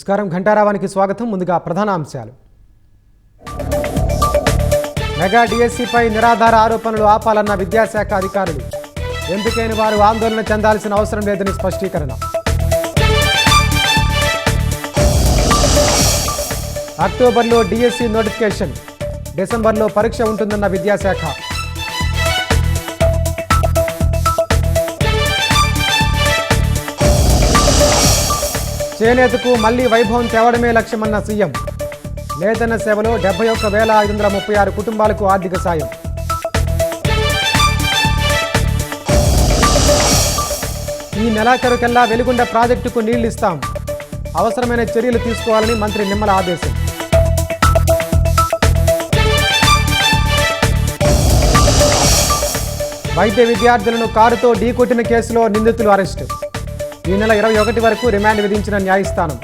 నమస్కారం ఘంటారావానికి స్వాగతం. ముందుగా ప్రధాన అంశాలు. మెగా డిఎస్సిపై నిరాధార ఆరోపణలు ఆపాలన్న విద్యాశాఖ అధికారులు. ఎంపికైన వారు ఆందోళన చెందాల్సిన అవసరం లేదని స్పష్టీకరణ. అక్టోబర్లో డిఎస్సి నోటిఫికేషన్, డిసెంబర్లో పరీక్ష ఉంటుందన్న విద్యాశాఖ. చేనేతకు మళ్లీ వైభవం తేవడమే లక్ష్యమన్న సీఎం. నేతన్న సేవలో 71,536 కుటుంబాలకు ఆర్థిక సాయం. ఈ నెలాఖరుకల్లా వెలుగొండ ప్రాజెక్టుకు నీళ్లు ఇస్తాం, అవసరమైన చర్యలు తీసుకోవాలని మంత్రి నిమ్మల ఆదేశం. వైద్య విద్యార్థులను కారుతో ఢీకొట్టిన కేసులో నిందితులు అరెస్టు. ఈ నెల 21 వరకు రిమాండ్ విధించిన న్యాయస్థానం.